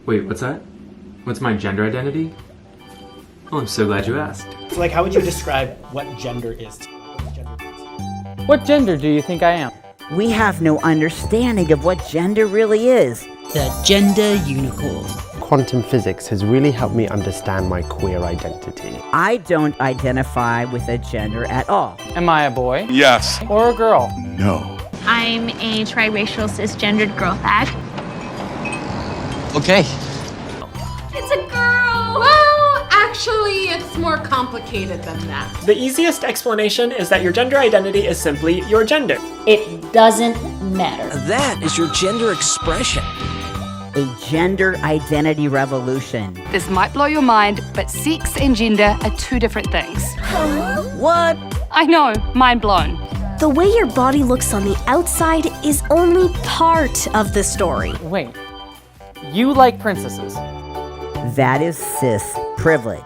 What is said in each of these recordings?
Wait, what's that? What's my gender identity? Oh, I'm so glad you asked. So, like, how would you describe what gender is? What gender do you think I am? We have no understanding of what gender really is. The gender unicorn. Quantum physics has really helped me understand my queer identity. I don't identify with a gender at all. Am I a boy? Yes. Or a girl? No. I'm a triracial cisgendered girl fag. Okay. It's a girl! Well, actually, it's more complicated than that. The easiest explanation is that your gender identity is simply your gender. It doesn't matter. That is your gender expression. A gender identity revolution. This might blow your mind, but sex and gender are two different things. What? I know, mind blown. The way your body looks on the outside is only part of the story. Wait, you like princesses? That is cis privilege.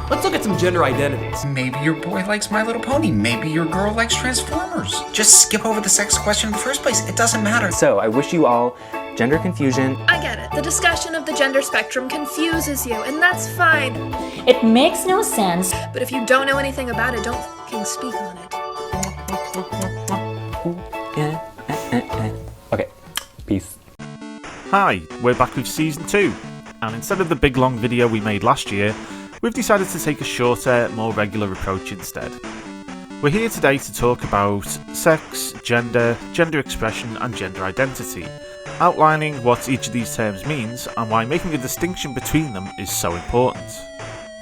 Let's look at some gender identities. Maybe your boy likes My Little Pony. Maybe your girl likes Transformers. Just skip over the sex question in the first place. It doesn't matter. So, I wish you all gender confusion. I get it. The discussion of the gender spectrum confuses you, and that's fine. It makes no sense. But if you don't know anything about it, don't f***ing speak on it. Okay, peace. Hi, we're back with Season 2, and instead of the big long video we made last year, we've decided to take a shorter, more regular approach instead. We're here today to talk about sex, gender, gender expression and gender identity, outlining what each of these terms means and why making a distinction between them is so important.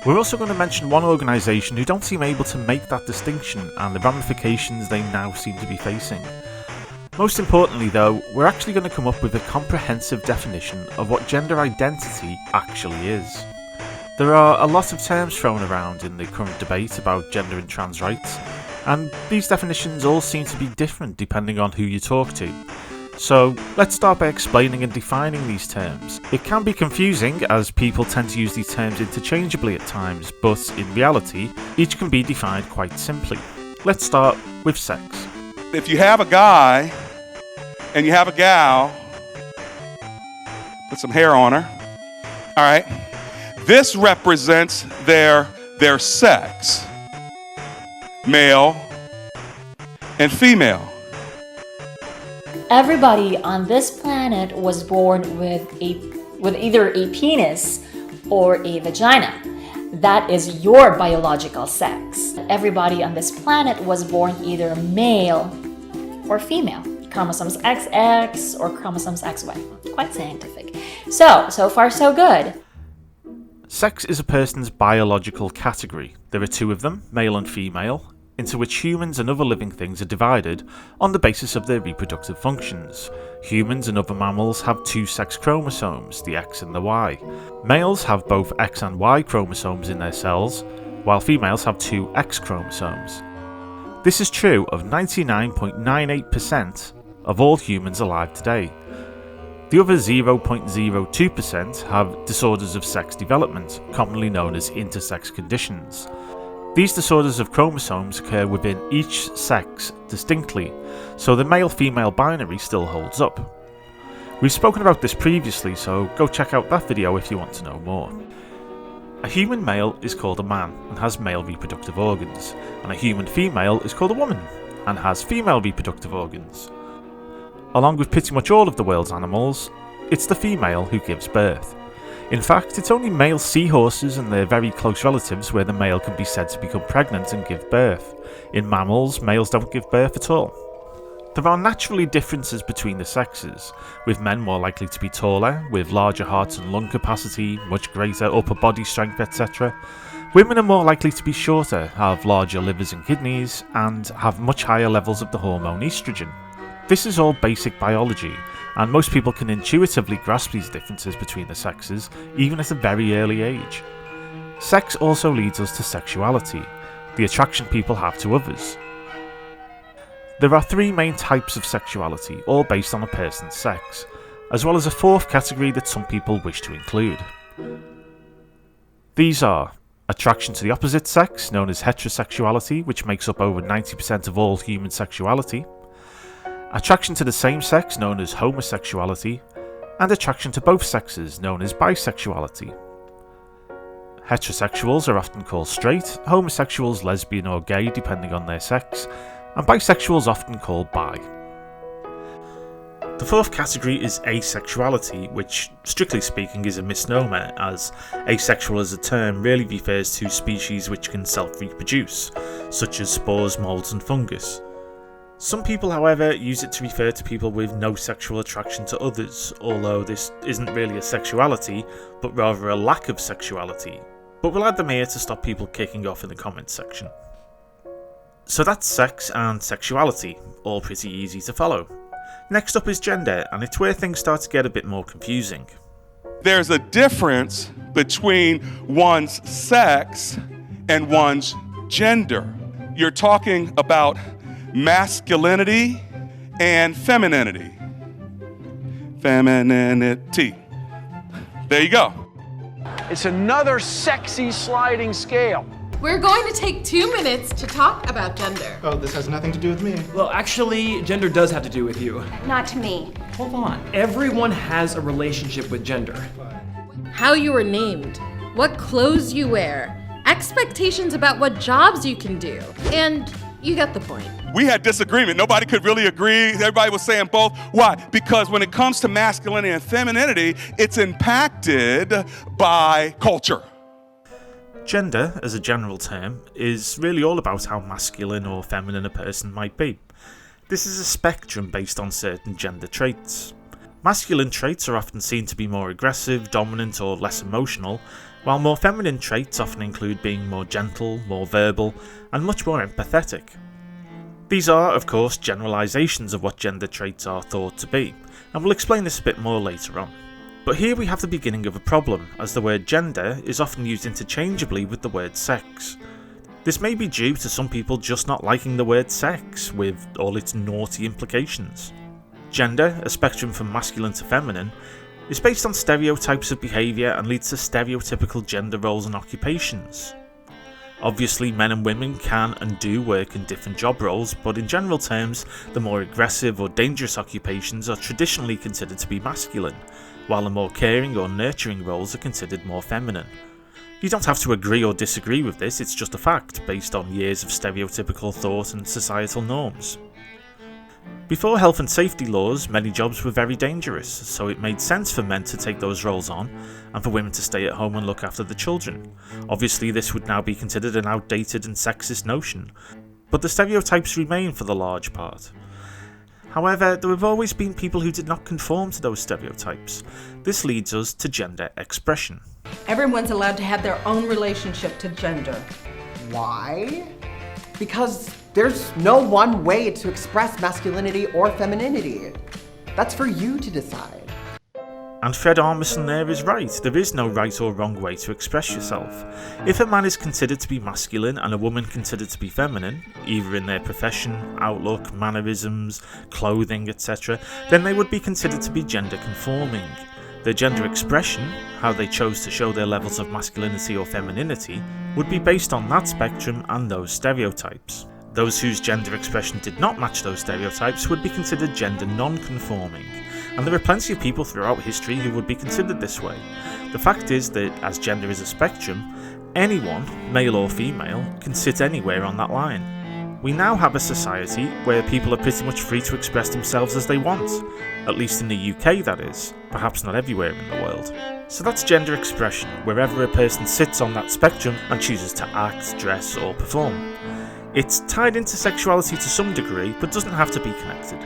We're also going to mention one organisation who don't seem able to make that distinction and the ramifications they now seem to be facing. Most importantly though, we're actually going to come up with a comprehensive definition of what gender identity actually is. There are a lot of terms thrown around in the current debate about gender and trans rights, and these definitions all seem to be different depending on who you talk to. So let's start by explaining and defining these terms. It can be confusing as people tend to use these terms interchangeably at times, but in reality, each can be defined quite simply. Let's start with sex. If you have a guy and you have a gal, put some hair on her, all right? This represents their sex, male and female. Everybody on this planet was born with either a penis or a vagina. That is your biological sex. Everybody on this planet was born either male or female. Chromosomes XX or chromosomes XY. Quite scientific. So far so good. Sex is a person's biological category. There are two of them, male and female, into which humans and other living things are divided on the basis of their reproductive functions. Humans and other mammals have two sex chromosomes, the X and the Y. Males have both X and Y chromosomes in their cells, while females have two X chromosomes. This is true of 99.98% of all humans alive today. The other 0.02% have disorders of sex development, commonly known as intersex conditions. These disorders of chromosomes occur within each sex distinctly, so the male-female binary still holds up. We've spoken about this previously, so go check out that video if you want to know more. A human male is called a man and has male reproductive organs, and a human female is called a woman and has female reproductive organs. Along with pretty much all of the world's animals, it's the female who gives birth. In fact, it's only male seahorses and their very close relatives where the male can be said to become pregnant and give birth. In mammals, males don't give birth at all. There are naturally differences between the sexes, with men more likely to be taller, with larger heart and lung capacity, much greater upper body strength, etc. Women are more likely to be shorter, have larger livers and kidneys, and have much higher levels of the hormone estrogen. This is all basic biology, and most people can intuitively grasp these differences between the sexes, even at a very early age. Sex also leads us to sexuality, the attraction people have to others. There are three main types of sexuality, all based on a person's sex, as well as a fourth category that some people wish to include. These are attraction to the opposite sex, known as heterosexuality, which makes up over 90% of all human sexuality. Attraction to the same sex, known as homosexuality. and attraction to both sexes, known as bisexuality. Heterosexuals are often called straight, homosexuals lesbian or gay depending on their sex, and bisexuals often called bi. The fourth category is asexuality, which, strictly speaking, is a misnomer, as asexual as a term really refers to species which can self-reproduce, such as spores, moulds and fungus. Some people, however, use it to refer to people with no sexual attraction to others, although this isn't really a sexuality, but rather a lack of sexuality. But we'll add them here to stop people kicking off in the comments section. So that's sex and sexuality, all pretty easy to follow. Next up is gender, and it's where things start to get a bit more confusing. There's a difference between one's sex and one's gender. You're talking about masculinity and femininity. Femininity. There you go. It's another sexy sliding scale. We're going to take 2 minutes to talk about gender. Oh, this has nothing to do with me. Well, actually, gender does have to do with you. Not to me. Hold on. Everyone has a relationship with gender. How you were named, what clothes you wear, expectations about what jobs you can do, and you get the point. We had disagreement. Nobody could really agree. Everybody was saying both. Why? Because when it comes to masculinity and femininity, it's impacted by culture. Gender, as a general term, is really all about how masculine or feminine a person might be. This is a spectrum based on certain gender traits. Masculine traits are often seen to be more aggressive, dominant or less emotional, while more feminine traits often include being more gentle, more verbal, and much more empathetic. These are, of course, generalisations of what gender traits are thought to be, and we'll explain this a bit more later on. But here we have the beginning of a problem, as the word gender is often used interchangeably with the word sex. This may be due to some people just not liking the word sex, with all its naughty implications. Gender, a spectrum from masculine to feminine, is based on stereotypes of behaviour and leads to stereotypical gender roles and occupations. Obviously, men and women can and do work in different job roles, but in general terms, the more aggressive or dangerous occupations are traditionally considered to be masculine, while the more caring or nurturing roles are considered more feminine. You don't have to agree or disagree with this, it's just a fact, based on years of stereotypical thought and societal norms. Before health and safety laws, many jobs were very dangerous, so it made sense for men to take those roles on, and for women to stay at home and look after the children. Obviously, this would now be considered an outdated and sexist notion, but the stereotypes remain for the large part. However, there have always been people who did not conform to those stereotypes. This leads us to gender expression. Everyone's allowed to have their own relationship to gender. Why? Because there's no one way to express masculinity or femininity. That's for you to decide. And Fred Armisen there is right, there is no right or wrong way to express yourself. If a man is considered to be masculine and a woman considered to be feminine, either in their profession, outlook, mannerisms, clothing, etc., then they would be considered to be gender conforming. Their gender expression, how they chose to show their levels of masculinity or femininity, would be based on that spectrum and those stereotypes. Those whose gender expression did not match those stereotypes would be considered gender non-conforming, and there are plenty of people throughout history who would be considered this way. The fact is that, as gender is a spectrum, anyone, male or female, can sit anywhere on that line. We now have a society where people are pretty much free to express themselves as they want, at least in the UK that is, perhaps not everywhere in the world. So that's gender expression, wherever a person sits on that spectrum and chooses to act, dress or perform. It's tied into sexuality to some degree, but doesn't have to be connected.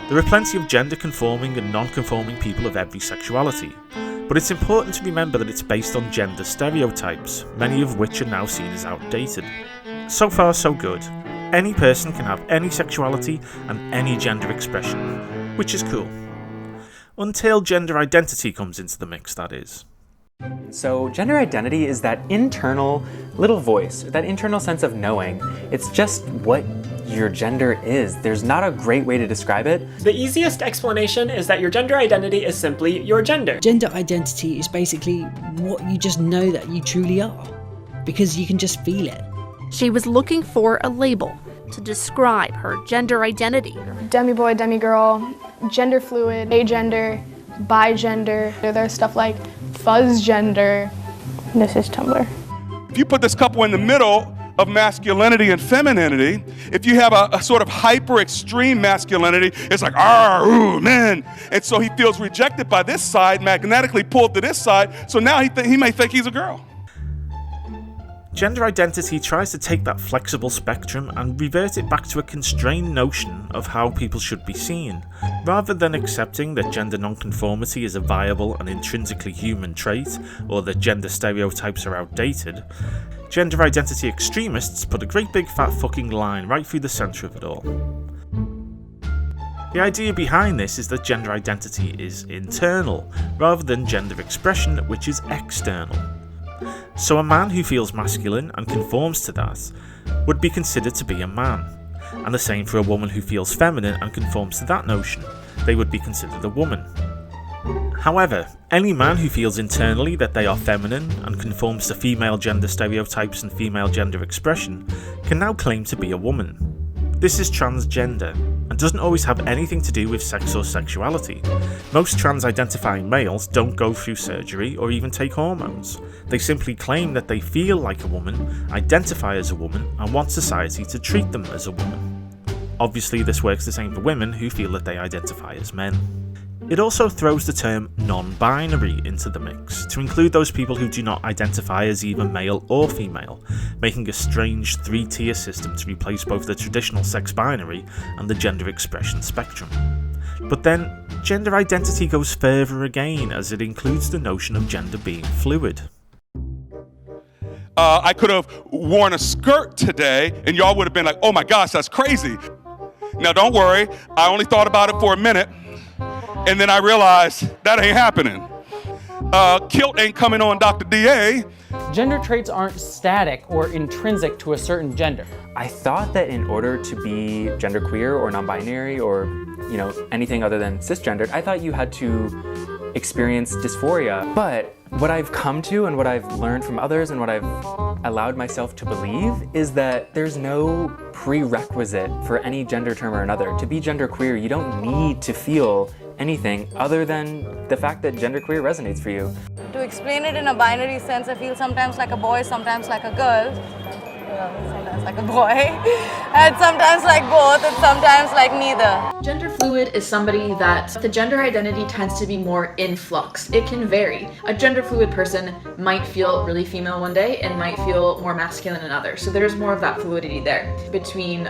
There are plenty of gender-conforming and non-conforming people of every sexuality, but it's important to remember that it's based on gender stereotypes, many of which are now seen as outdated. So far, so good. Any person can have any sexuality and any gender expression, which is cool. Until gender identity comes into the mix, that is. So gender identity is that internal little voice, that internal sense of knowing. It's just what your gender is. There's not a great way to describe it. The easiest explanation is that your gender identity is simply your gender. Gender identity is basically what you just know that you truly are, because you can just feel it. She was looking for a label to describe her gender identity. Demi-boy, demi-girl, gender fluid, agender, bi-gender. There's stuff like fuzz gender. This is Tumblr. If you put this couple in the middle of masculinity and femininity, if you have a sort of hyper extreme masculinity, it's like, ooh, men. And so he feels rejected by this side, magnetically pulled to this side, so now he may think he's a girl. Gender identity tries to take that flexible spectrum and revert it back to a constrained notion of how people should be seen. Rather than accepting that gender nonconformity is a viable and intrinsically human trait, or that gender stereotypes are outdated, gender identity extremists put a great big fat fucking line right through the centre of it all. The idea behind this is that gender identity is internal, rather than gender expression, which is external. So a man who feels masculine and conforms to that would be considered to be a man, and the same for a woman who feels feminine and conforms to that notion. They would be considered a woman. However, any man who feels internally that they are feminine and conforms to female gender stereotypes and female gender expression can now claim to be a woman. This is transgender, and doesn't always have anything to do with sex or sexuality. Most trans-identifying males don't go through surgery or even take hormones. They simply claim that they feel like a woman, identify as a woman, and want society to treat them as a woman. Obviously, this works the same for women who feel that they identify as men. It also throws the term non-binary into the mix, to include those people who do not identify as either male or female, making a strange three-tier system to replace both the traditional sex binary and the gender expression spectrum. But then, gender identity goes further again, as it includes the notion of gender being fluid. I could have worn a skirt today, and y'all would have been like, oh my gosh, that's crazy. Now don't worry, I only thought about it for a minute, and then I realized that ain't happening. Kilt ain't coming on Dr. D.A. Gender traits aren't static or intrinsic to a certain gender. I thought that in order to be genderqueer or non-binary or, anything other than cisgendered, I thought you had to experience dysphoria. But what I've come to and what I've learned from others and what I've allowed myself to believe is that there's no prerequisite for any gender term or another. To be genderqueer, you don't need to feel anything other than the fact that genderqueer resonates for you. To explain it in a binary sense, I feel sometimes like a boy, sometimes like a girl, sometimes like a boy, and sometimes like both, and sometimes like neither. Gender fluid is somebody that the gender identity tends to be more in flux. It can vary. A gender fluid person might feel really female one day and might feel more masculine another. So there's more of that fluidity there between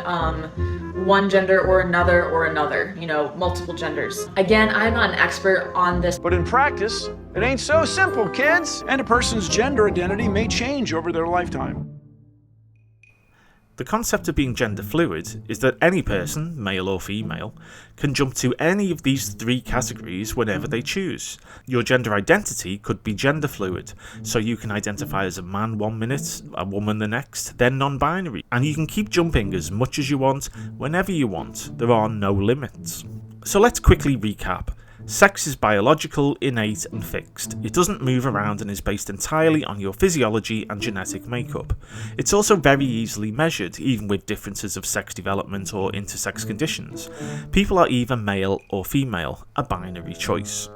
one gender or another, multiple genders. Again, I'm not an expert on this. But in practice, it ain't so simple, kids. And a person's gender identity may change over their lifetime. The concept of being gender fluid is that any person, male or female, can jump to any of these three categories whenever they choose. Your gender identity could be gender fluid, so you can identify as a man 1 minute, a woman the next, then non-binary, and you can keep jumping as much as you want, whenever you want. There are no limits. So let's quickly recap. Sex is biological, innate, and fixed. It doesn't move around and is based entirely on your physiology and genetic makeup. It's also very easily measured, even with differences of sex development or intersex conditions. People are either male or female, a binary choice.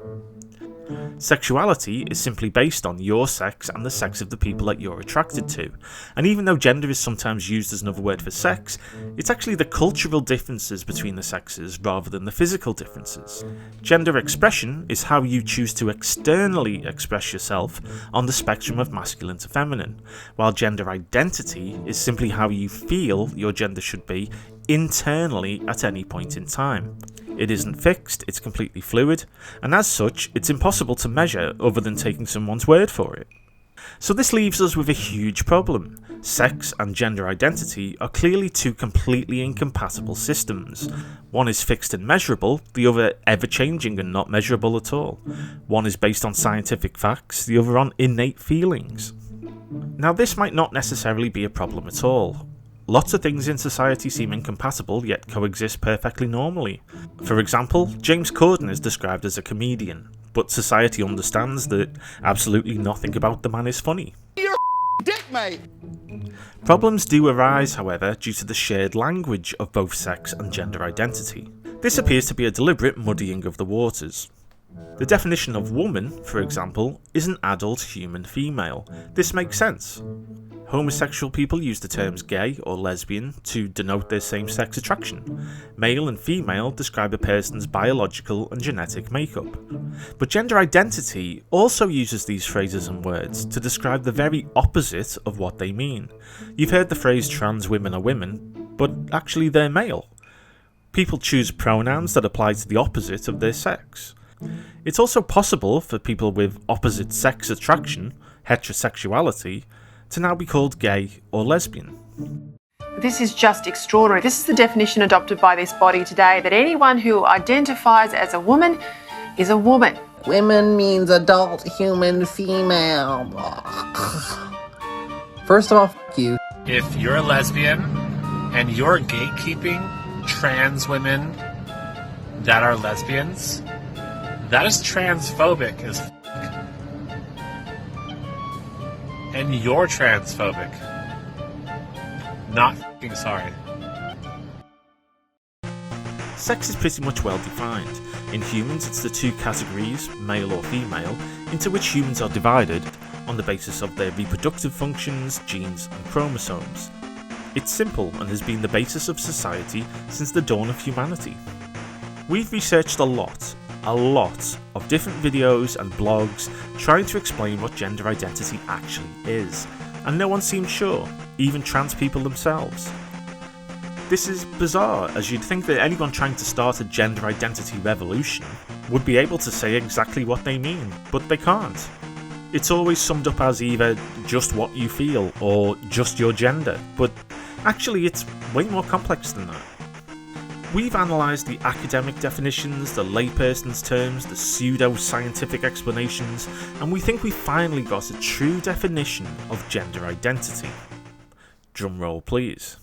Sexuality is simply based on your sex and the sex of the people that you're attracted to. And even though gender is sometimes used as another word for sex, it's actually the cultural differences between the sexes rather than the physical differences. Gender expression is how you choose to externally express yourself on the spectrum of masculine to feminine, while gender identity is simply how you feel your gender should be internally at any point in time. It isn't fixed, it's completely fluid, and as such, it's impossible to measure other than taking someone's word for it. So this leaves us with a huge problem. Sex and gender identity are clearly two completely incompatible systems. One is fixed and measurable, the other ever-changing and not measurable at all. One is based on scientific facts, the other on innate feelings. Now this might not necessarily be a problem at all. Lots of things in society seem incompatible yet coexist perfectly normally. For example, James Corden is described as a comedian, but society understands that absolutely nothing about the man is funny. You're dick, mate! Problems do arise, however, due to the shared language of both sex and gender identity. This appears to be a deliberate muddying of the waters. The definition of woman, for example, is an adult human female. This makes sense. Homosexual people use the terms gay or lesbian to denote their same-sex attraction. Male and female describe a person's biological and genetic makeup. But gender identity also uses these phrases and words to describe the very opposite of what they mean. You've heard the phrase trans women are women, but actually they're male. People choose pronouns that apply to the opposite of their sex. It's also possible for people with opposite sex attraction, heterosexuality, to now be called gay or lesbian. This is just extraordinary. This is the definition adopted by this body today, that anyone who identifies as a woman is a woman. Women means adult human female. First of all, f*** you. If you're a lesbian and you're gatekeeping trans women that are lesbians, that is transphobic as f***. And you're transphobic. Not f***ing sorry. Sex is pretty much well defined. In humans, it's the two categories, male or female, into which humans are divided on the basis of their reproductive functions, genes, and chromosomes. It's simple and has been the basis of society since the dawn of humanity. We've researched a lot of different videos and blogs trying to explain what gender identity actually is, and no one seems sure, even trans people themselves. This is bizarre, as you'd think that anyone trying to start a gender identity revolution would be able to say exactly what they mean, but they can't. It's always summed up as either just what you feel or just your gender, but actually it's way more complex than that. We've analysed the academic definitions, the layperson's terms, the pseudo-scientific explanations, and we think we finally got a true definition of gender identity. Drum roll, please.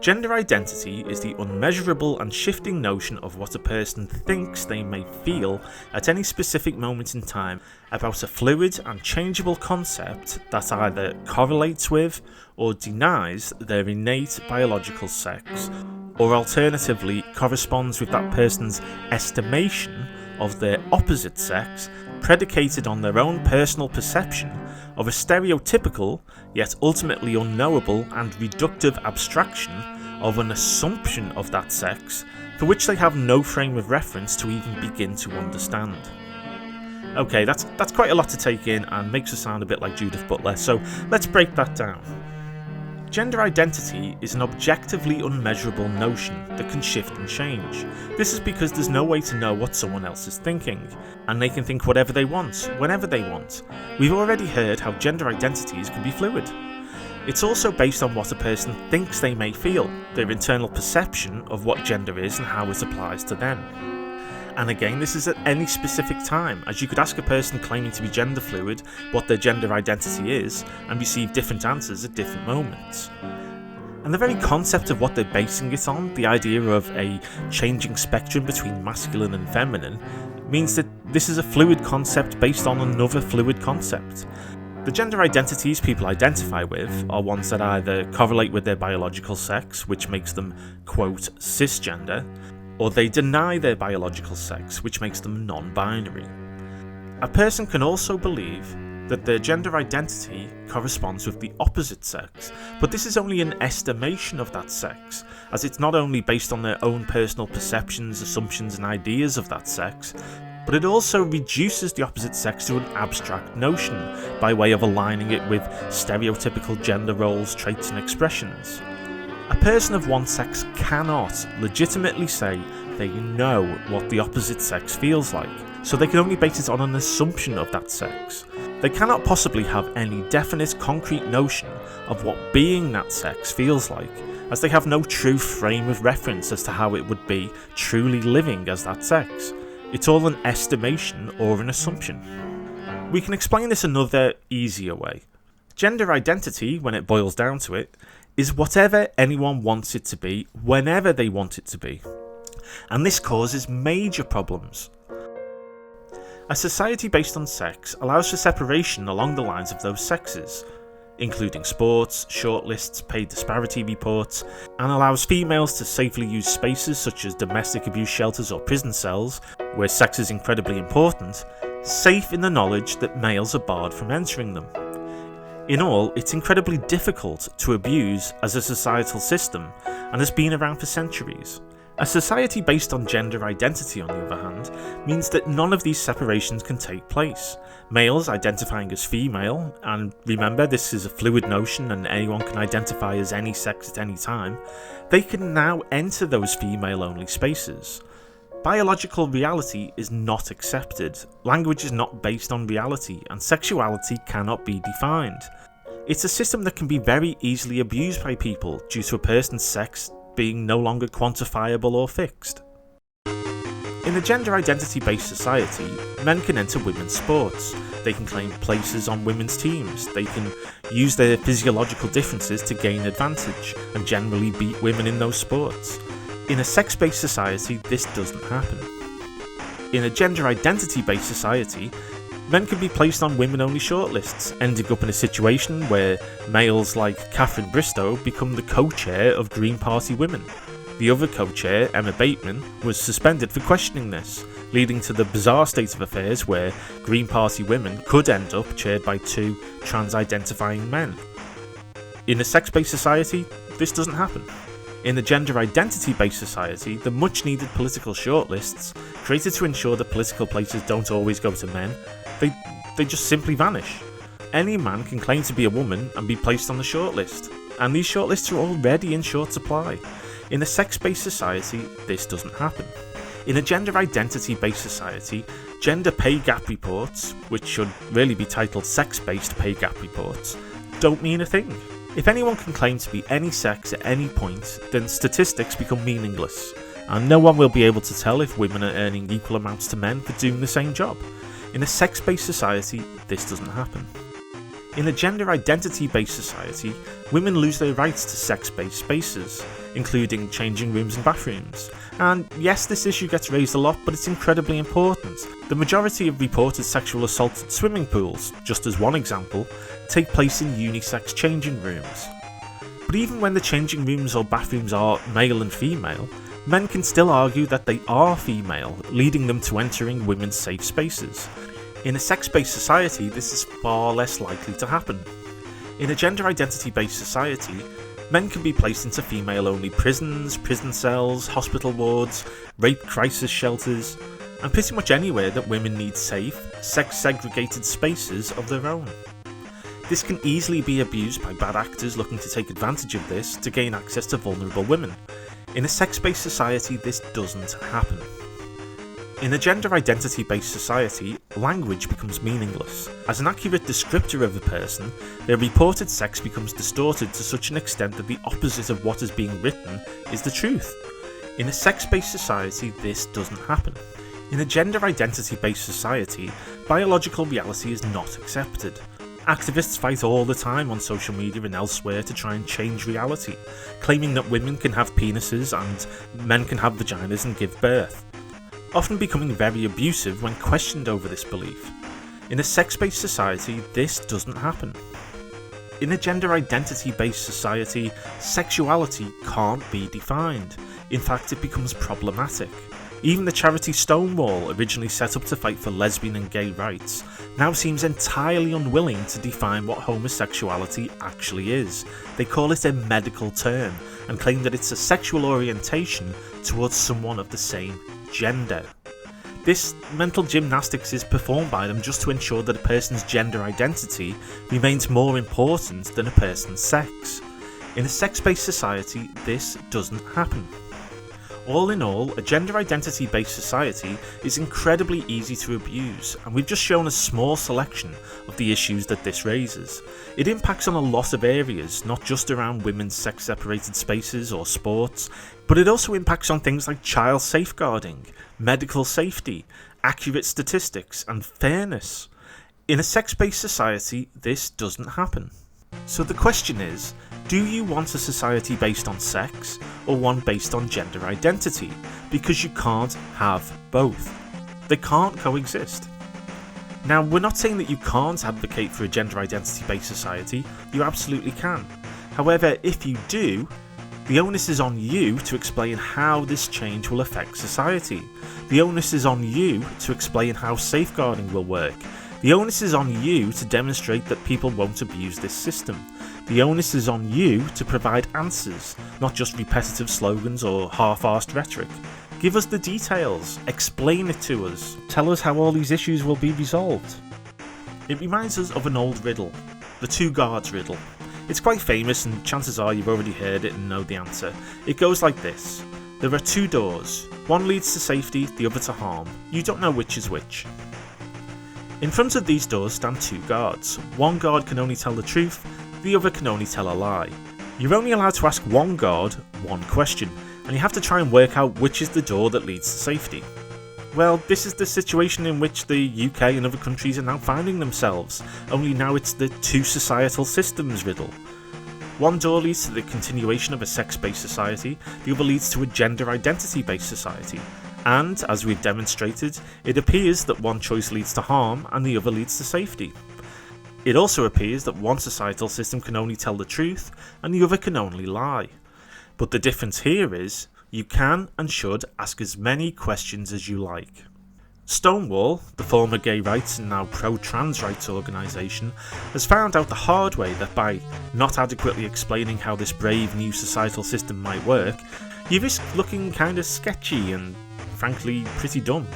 Gender identity is the unmeasurable and shifting notion of what a person thinks they may feel at any specific moment in time about a fluid and changeable concept that either correlates with or denies their innate biological sex, or alternatively corresponds with that person's estimation of their opposite sex, predicated on their own personal perception of a stereotypical, yet ultimately unknowable and reductive abstraction of an assumption of that sex, for which they have no frame of reference to even begin to understand. Okay, that's quite a lot to take in and makes us sound a bit like Judith Butler, so let's break that down. Gender identity is an objectively unmeasurable notion that can shift and change. This is because there's no way to know what someone else is thinking, and they can think whatever they want, whenever they want. We've already heard how gender identities can be fluid. It's also based on what a person thinks they may feel, their internal perception of what gender is and how it applies to them. And again, this is at any specific time, as you could ask a person claiming to be gender fluid what their gender identity is and receive different answers at different moments. And the very concept of what they're basing it on, the idea of a changing spectrum between masculine and feminine, means that this is a fluid concept based on another fluid concept. The gender identities people identify with are ones that either correlate with their biological sex, which makes them, quote, cisgender, or they deny their biological sex, which makes them non-binary. A person can also believe that their gender identity corresponds with the opposite sex, but this is only an estimation of that sex, as it's not only based on their own personal perceptions, assumptions and ideas of that sex, but it also reduces the opposite sex to an abstract notion by way of aligning it with stereotypical gender roles, traits and expressions. A person of one sex cannot legitimately say they know what the opposite sex feels like, so they can only base it on an assumption of that sex. They cannot possibly have any definite, concrete notion of what being that sex feels like, as they have no true frame of reference as to how it would be truly living as that sex. It's all an estimation or an assumption. We can explain this another, easier way. Gender identity, when it boils down to it, is whatever anyone wants it to be, whenever they want it to be. And this causes major problems. A society based on sex allows for separation along the lines of those sexes. including sports, shortlists, paid disparity reports, and allows females to safely use spaces such as domestic abuse shelters or prison cells, where sex is incredibly important, safe in the knowledge that males are barred from entering them. In all, it's incredibly difficult to abuse as a societal system and has been around for centuries. A society based on gender identity, on the other hand, means that none of these separations can take place. Males identifying as female, and remember this is a fluid notion and anyone can identify as any sex at any time, they can now enter those female-only spaces. Biological reality is not accepted, language is not based on reality, and sexuality cannot be defined. It's a system that can be very easily abused by people due to a person's sex being no longer quantifiable or fixed. In a gender identity-based society, men can enter women's sports, they can claim places on women's teams, they can use their physiological differences to gain advantage, and generally beat women in those sports. In a sex-based society, this doesn't happen. In a gender identity-based society, men can be placed on women-only shortlists, ending up in a situation where males like Catherine Bristow become the co-chair of Green Party women. The other co-chair, Emma Bateman, was suspended for questioning this, leading to the bizarre state of affairs where Green Party women could end up chaired by two trans-identifying men. In a sex-based society, this doesn't happen. In a gender identity-based society, the much-needed political shortlists, created to ensure that political places don't always go to men, they just simply vanish. Any man can claim to be a woman and be placed on the shortlist, and these shortlists are already in short supply. In a sex-based society, this doesn't happen. In a gender identity-based society, gender pay gap reports, which should really be titled sex-based pay gap reports, don't mean a thing. If anyone can claim to be any sex at any point, then statistics become meaningless, and no one will be able to tell if women are earning equal amounts to men for doing the same job. In a sex-based society, this doesn't happen. In a gender identity-based society, women lose their rights to sex-based spaces, including changing rooms and bathrooms. And yes, this issue gets raised a lot, but it's incredibly important. The majority of reported sexual assaults at swimming pools, just as one example, take place in unisex changing rooms. But even when the changing rooms or bathrooms are male and female, men can still argue that they are female, leading them to entering women's safe spaces. In a sex-based society, this is far less likely to happen. In a gender identity-based society, men can be placed into female-only prisons, prison cells, hospital wards, rape crisis shelters, and pretty much anywhere that women need safe, sex-segregated spaces of their own. This can easily be abused by bad actors looking to take advantage of this to gain access to vulnerable women. In a sex-based society, this doesn't happen. In a gender identity-based society, language becomes meaningless. As an accurate descriptor of a person, their reported sex becomes distorted to such an extent that the opposite of what is being written is the truth. In a sex-based society, this doesn't happen. In a gender identity-based society, biological reality is not accepted. Activists fight all the time on social media and elsewhere to try and change reality, claiming that women can have penises and men can have vaginas and give birth, often becoming very abusive when questioned over this belief. In a sex-based society, this doesn't happen. In a gender identity-based society, sexuality can't be defined. In fact, it becomes problematic. Even the charity Stonewall, originally set up to fight for lesbian and gay rights, now seems entirely unwilling to define what homosexuality actually is. They call it a medical term and claim that it's a sexual orientation towards someone of the same gender. This mental gymnastics is performed by them just to ensure that a person's gender identity remains more important than a person's sex. In a sex-based society, this doesn't happen. All in all, a gender identity-based society is incredibly easy to abuse, and we've just shown a small selection of the issues that this raises. It impacts on a lot of areas, not just around women's sex-separated spaces or sports, but it also impacts on things like child safeguarding, medical safety, accurate statistics, and fairness. In a sex-based society, this doesn't happen. So the question is, do you want a society based on sex, or one based on gender identity? Because you can't have both. They can't coexist. Now, we're not saying that you can't advocate for a gender identity-based society, you absolutely can. However, if you do, the onus is on you to explain how this change will affect society. The onus is on you to explain how safeguarding will work. The onus is on you to demonstrate that people won't abuse this system. The onus is on you to provide answers, not just repetitive slogans or half-arsed rhetoric. Give us the details, explain it to us, tell us how all these issues will be resolved. It reminds us of an old riddle, the two guards riddle. It's quite famous and chances are you've already heard it and know the answer. It goes like this. There are two doors. One leads to safety, the other to harm. You don't know which is which. In front of these doors stand two guards. One guard can only tell the truth, the other can only tell a lie. You're only allowed to ask one guard one question, and you have to try and work out which is the door that leads to safety. Well, this is the situation in which the UK and other countries are now finding themselves, only now it's the two societal systems riddle. One door leads to the continuation of a sex-based society, the other leads to a gender identity-based society. And, as we've demonstrated, it appears that one choice leads to harm and the other leads to safety. It also appears that one societal system can only tell the truth and the other can only lie. But the difference here is, you can and should ask as many questions as you like. Stonewall, the former gay rights and now pro-trans rights organisation, has found out the hard way that by not adequately explaining how this brave new societal system might work, you risk looking kinda sketchy and frankly pretty dumb.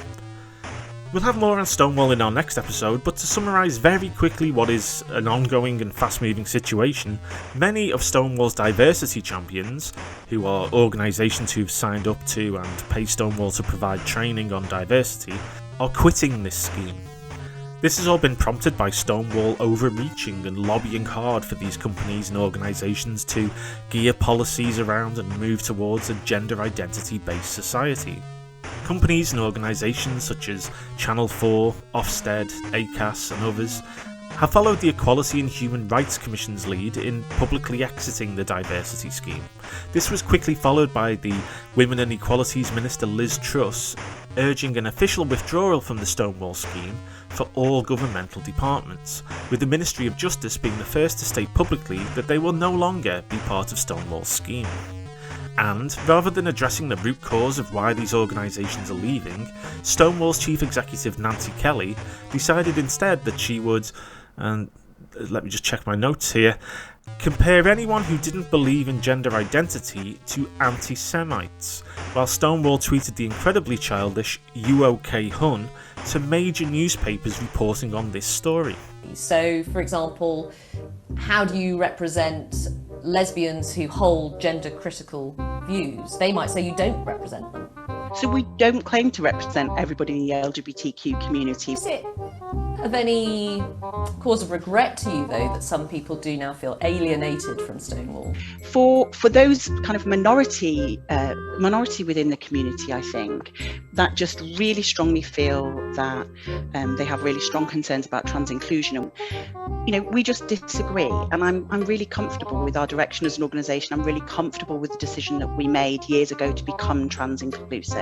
We'll have more on Stonewall in our next episode, but to summarise very quickly what is an ongoing and fast-moving situation, many of Stonewall's diversity champions, who are organisations who've signed up to and pay Stonewall to provide training on diversity, are quitting this scheme. This has all been prompted by Stonewall overreaching and lobbying hard for these companies and organisations to gear policies around and move towards a gender identity-based society. Companies and organisations such as Channel 4, Ofsted, ACAS and others have followed the Equality and Human Rights Commission's lead in publicly exiting the diversity scheme. This was quickly followed by the Women and Equalities Minister Liz Truss urging an official withdrawal from the Stonewall scheme for all governmental departments, with the Ministry of Justice being the first to state publicly that they will no longer be part of Stonewall's scheme. And, rather than addressing the root cause of why these organisations are leaving, Stonewall's chief executive Nancy Kelly decided instead that she would, and let me just check my notes here, compare anyone who didn't believe in gender identity to anti-Semites, while Stonewall tweeted the incredibly childish "You OK Hun" to major newspapers reporting on this story. So, for example, how do you represent lesbians who hold gender-critical views? They might say you don't represent them. So we don't claim to represent everybody in the LGBTQ community. Is it of any cause of regret to you, though, that some people do now feel alienated from Stonewall? For those kind of minority within the community, I think, that just really strongly feel that they have really strong concerns about trans inclusion. And, you know, we just disagree. And I'm really comfortable with our direction as an organisation. I'm really comfortable with the decision that we made years ago to become trans inclusive.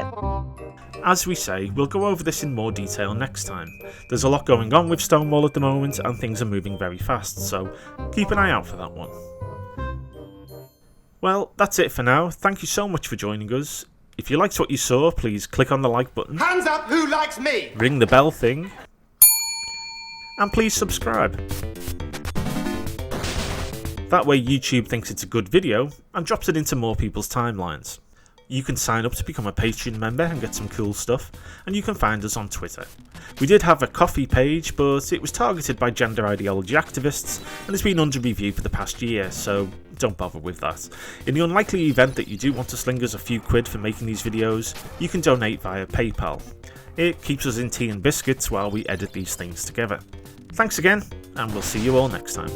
As we say, we'll go over this in more detail next time. There's a lot going on with Stonewall at the moment and things are moving very fast, so keep an eye out for that one. Well, that's it for now. Thank you so much for joining us. If you liked what you saw, please click on the like button. Hands up, who likes me? Ring the bell thing. And please subscribe. That way YouTube thinks it's a good video and drops it into more people's timelines. You can sign up to become a Patreon member and get some cool stuff, and you can find us on Twitter. We did have a coffee page, but it was targeted by gender ideology activists and has been under review for the past year, so don't bother with that. In the unlikely event that you do want to sling us a few quid for making these videos, you can donate via PayPal. It keeps us in tea and biscuits while we edit these things together. Thanks again, and we'll see you all next time.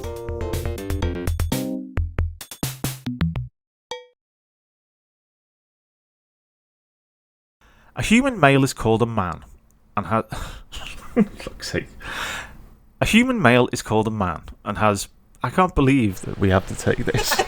A human male is called a man, and has... fuck's sake. A human male is called a man, and has... I can't believe that we have to take this.